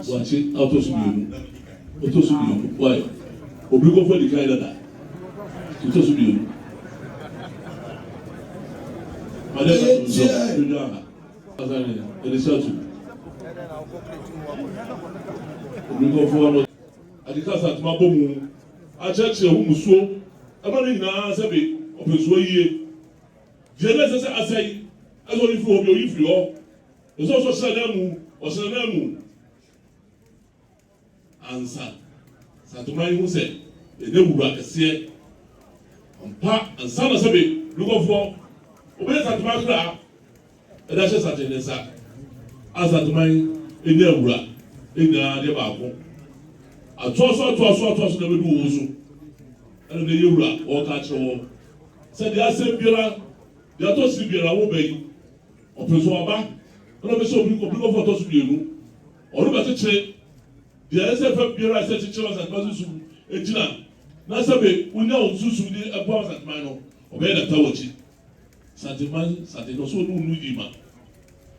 watching out of you. Why? Obligo for the guy that it was you. Obligo for I because at my boom, I checked your home so. I'm not in answer of his way. Genesis, I say, as only for your if you there's also Sanamu or Sanamu. Answer. Satumai who said, the name will say, on part and son of Sabi, look for Obey Satumaka, and that's just such an answer. As Satumai in their bra, in the Bible. I toss never do also. And the Yura or catch all. Said the Assembly Bira, the Atosi Bira will be. Or Peswaba, and I'm so big of photos to you. Or about to say, the SFF Bira said to Charles and Bazusu, Ejina. Nasabe, we know Susu above that man or better Tawachi. Santiman, Santinoso, Nudima.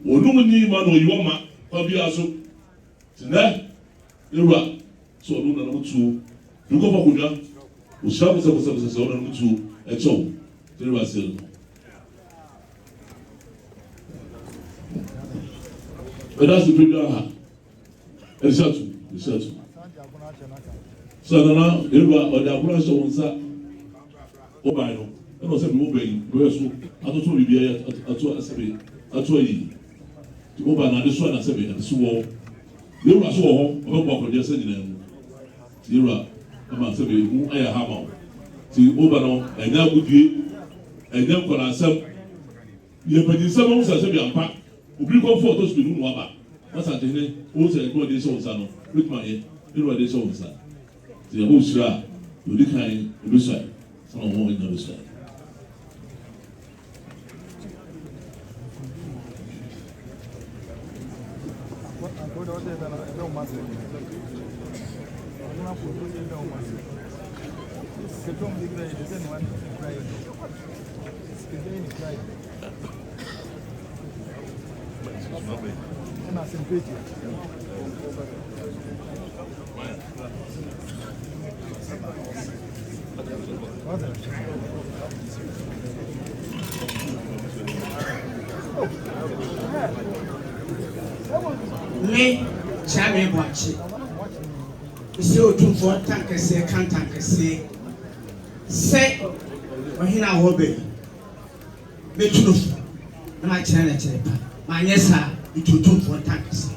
Or Numani man or Yoma, Fabiaso. Tonight, Yura, so Luna Mutu, Luko Makuja, who shall be on Mutu at home. There was still. But that's the problem. It's certain. So now, or the Abuna Shonsa, Obino, and also moving, I don't want to be at 20. To open this one as a bit, and so you are so home, about just sending them. You are a man, who I have to open and now would be, and then for ourselves. You have been some of us as a young pack. We bring up photos to do Waba. That's a thing. Also, what they show us, with my head, you know, they show us. The whole shra, you decline the side, some more in the side. Me, Chammy Watch. So to for tank say, can't tank say. Say, when he now obey. Me too. And I tell it. My yes, sir, it will do for tank say.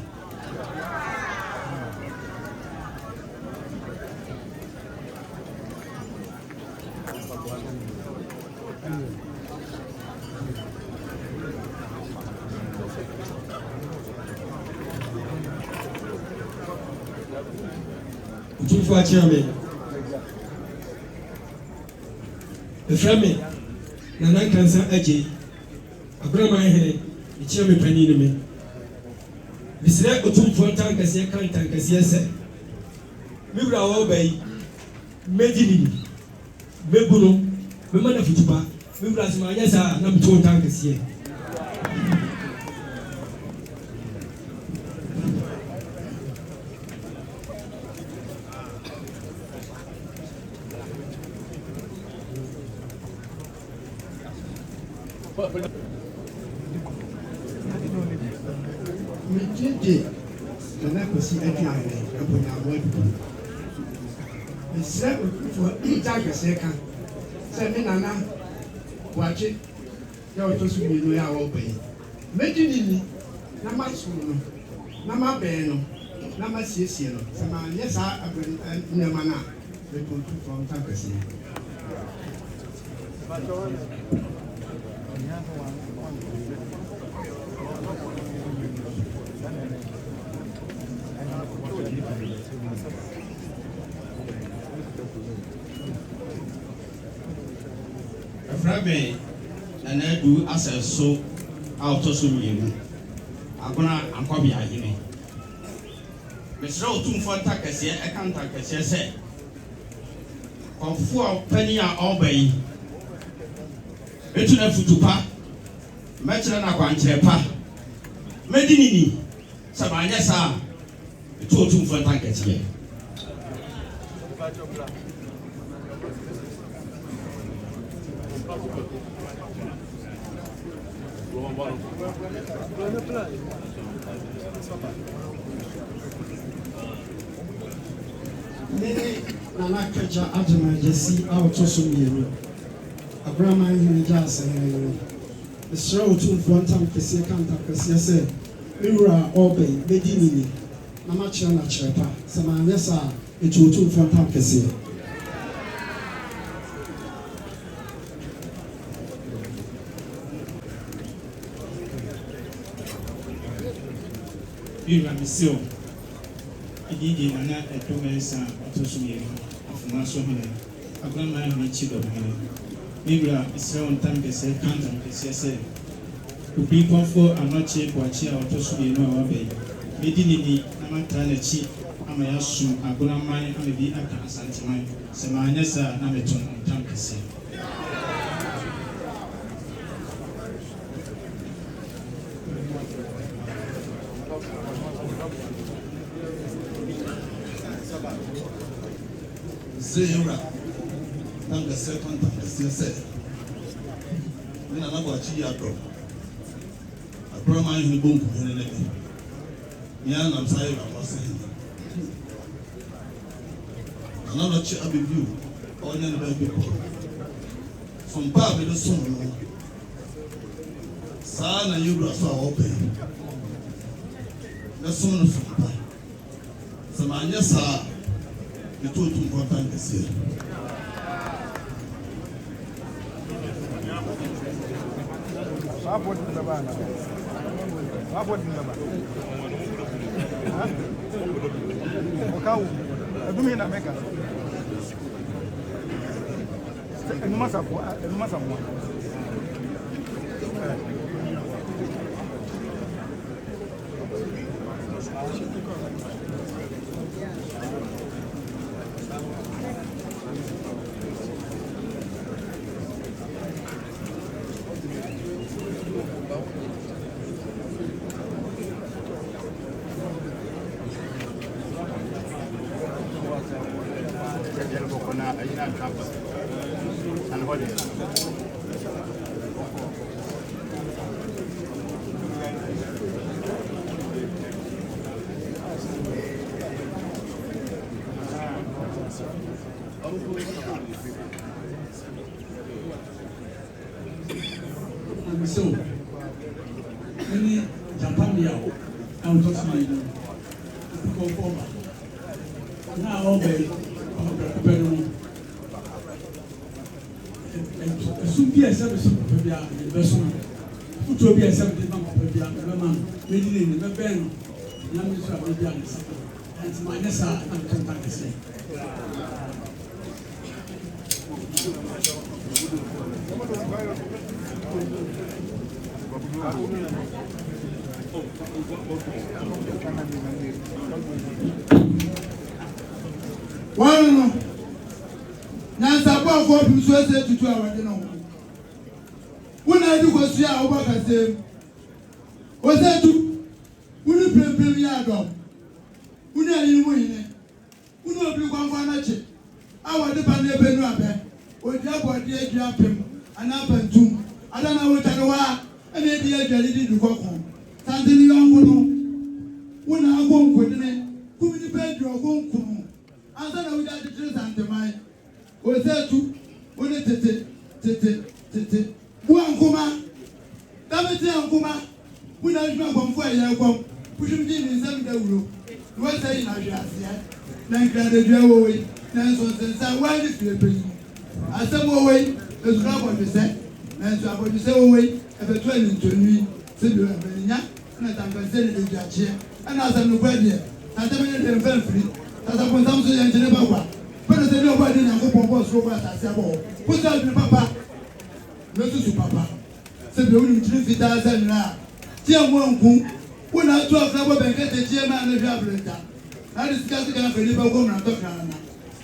For chairman, the family, Nana Cancer Aji, a grandma here, the chairman penny me. This is a 2 for tank as you can't tank as yes. We will obey Medini, Bebuno, women of Futuba, we will ask my yes, number 2 tank as here. Mijiji, the Nakosi Etiane, upon our word. The seven for Itaka second. Send Nana, watch it. There was supposed to be no hour obey. Majini, Namasu, Nama Beno, Nama Sisino, Sama, yes, I bring Namana, the two from Takasi. Frabe and I do as a so out of some you. I'm gonna be a him. Mr. Otum for Takasi, I can't take a say. Of 4 penny are obey. Better Futupa, mɛkyerɛ na kwankyerɛ pa mɛdi nini sɛ maanyɛ saa ɛtu otumfoɔ ntankɛseɛ Mene Nana Kaja Adama Jesse out to some year. A grandma in the jazz and the show to one time to see contact as you said. We were obey, Medini, Namachana Chepa, Samanesa, it will two for time to see. Viva missão. Idi nana etomesa atosumiye afuma so hene. Agrama ya mechi do hene. Viva Israel ntam kese kantam kese se. Obi konfo anoche boachi a atosumiye no awabe. Medi nini na matra na chi ama ya sum agrama amebi aka asanteman. Sema anyesa na meton ntam kese. Zeyura, tanga second tanga siase. Nina na boachi ya dro. Agrama ni bonku hene nebe. Nya na msaye na mase. Another chi abibu. Onya na bibu. From pa be do so no. Sa na yura so open. Na so no from pa. Sama anya sa de tout important que c'est. So, any Japan Yao, I'm talking about former. Now, all the bedroom. Soon be a service of Pabia, investment. Put to be a 70 number of Pabia, man, reading in the Ben, Yamis of Pabia, and my Nessa, and contact the same. One, Nansa Bob for Suicide to 2 hours. When I do go see our work at them, was that to wouldn't play yard of? Wouldn't you win? Wouldn't you go for a check? I want to find a pen, or drop what they drop him, and up and two. I don't know what I know, and maybe I didn't go home. Something young, when I won't put in it, who will depend your home from. I don't know without the truth and the mind. Was there to when it one Kuma, David Kuma, when I come for a year, push him in 7 days. What's saying? I just said, then granted your way, then so said, why did you bring? I said, away, there's not what you said, and so I want to say away, if a training to me, said you have been young, and I'm considered the judge here, and as I'm nobody here, I tell you they're very free, as I put something in Geneva. But I said, nobody in a couple of robots, I said, put out the papa, not to papa. Said the only 3,000 now. Dear one, when I talk about and get the chairman of the operator, I discussed the kind of a liver woman and talk.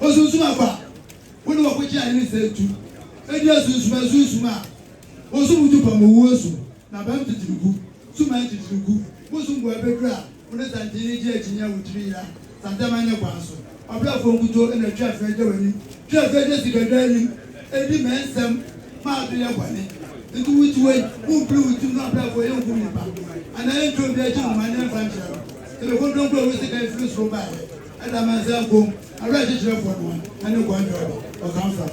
Also, Sumaba, when you are said to, and yes, Susuma, also to Pamuosu, na bam titirugu suma titirugu musumbu abedra mune santini je ekinya wutrira santama ne kwanso obra fonguto na twa feje wani twa feje sigadani edi mensem ma do ye kwani ndu witwe umplu witu na obra fo ye ngumi pa ana entro bi eji mu mane fancha tele ko don ko we se kai flu so ba ada manza ko ara je jire fo no ani ko anjo o kan fa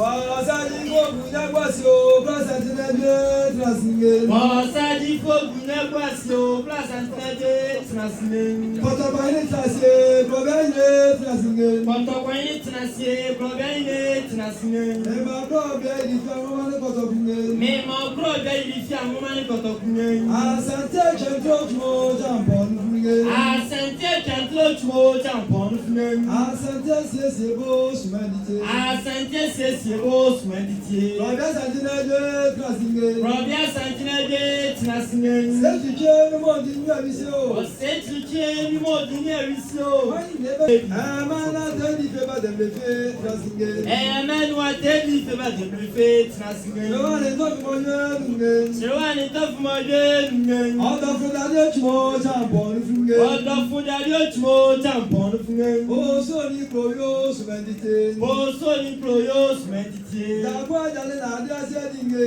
Wasaji fogunya kwasio plaza tinaje trasingen. Wasaji fogunya kwasio plaza tinaje trasingen. Kotokwani trasye progaine trasingen. Kotokwani trasye progaine trasingen. Mema probia ilifia mumani kotokwingen. Mema probia ilifia mumani kotokwingen. Asante chentro chmo jampon fungen. Asante chentro chmo jampon fungen. Asante sesiebo sumendite. Asante sesiebo sumendite. Robia santinaje trasingen. Robia santinaje trasingen. Setuche mimo dinyo abisio. Setuche mimo dinyo abisio. Wani nebe. Amana teni feba dembefe trasingen. Amen wa teni feba dembefe trasingen. Sewani tofu moye nungen. Sewani tofu moye nungen. Odo fudade chmo jampon fungen. Odo fudade chmo jampon fungen. Oso ni proyo sumendite. Oso ni proyo sumendite. Dagwa jale na adi asedinge.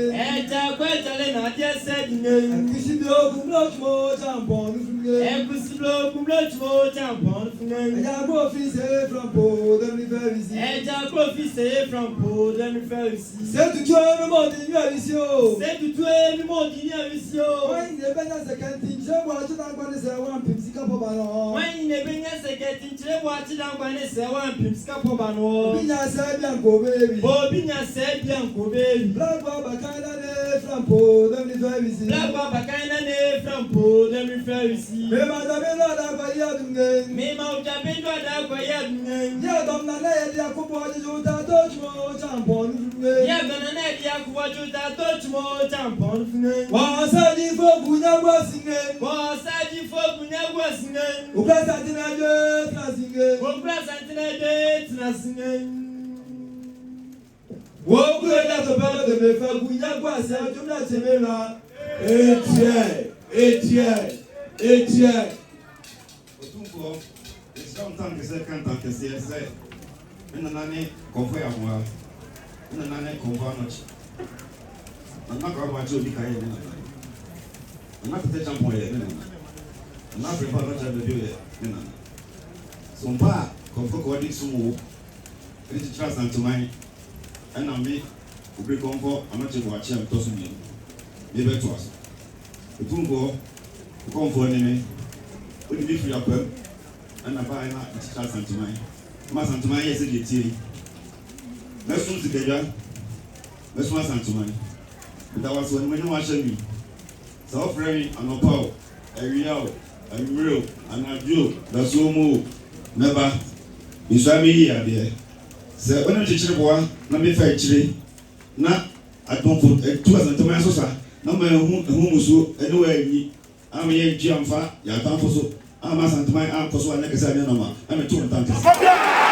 Dagwa jale na adi asedinge. Kusiblo kumlo chmo jampon fungen. Kusiblo kumlo chmo jampon fungen. Eja profise from po demi ferisi. Eja profise from po demi ferisi. Setu tue mi mo di ni avisio. Setu tue mi mo di ni avisio. Wani ne benya sekenti nje wa chuta ngwane se wa mpimsika po bano. Wani ne benya sekenti nje wa chuta ngwane se wa mpimsika po bano. Binya se bia ko baby. Binya se bia ko baby. Blagwa bakaina ne from po demi ferisi. Blagwa bakaina ne from po demi ferisi. Me ma da me lo da kwa ya dunge. Me ma uja be lo da kwa ya dunge. Ya dom na na ya kubo ju ta to chmo jampon dunge. Ya gana na ya kubo ju ta to chmo jampon dunge. Wasaji fogunya kwasinge. Wasaji fogunya kwasinge. Ukra santinaje trasinge. Ukra santinaje trasinge. Wokure da to belo de me fogunya kwase ajumna chemela. Etie. Otumfo, esra untan kese kan kese ese. Ina nane konfo ya mwa. Ina nane konfo anochi. Nana kwa macho bi kaye ni nana. Nana tete champo ye ni nana. Nana prepare no chabe bio ye ni nana. So mpa konfo ko di sumu. Eti trust and to mine. Ena mi ubri konfo anochi kwa chia mtosu mi. Bebe to us. Otumfo konfo ni me. Odi bi free apem. Ena ba ina eti trust and to mine. Ma santumai ye se de tie. Mesun zikeja. Mesun santumai. That was when we know actually. So free and opao, a real, and a Jew, the sumo, never. You saw me here, dear. So when I teach you, let me fetch you. Now, I don't put 2,000 tomatoes. Number whom so anyway. I'm a jam fat, ya tampo so. I'm a santumai, I'm for so I never said, I'm a 200.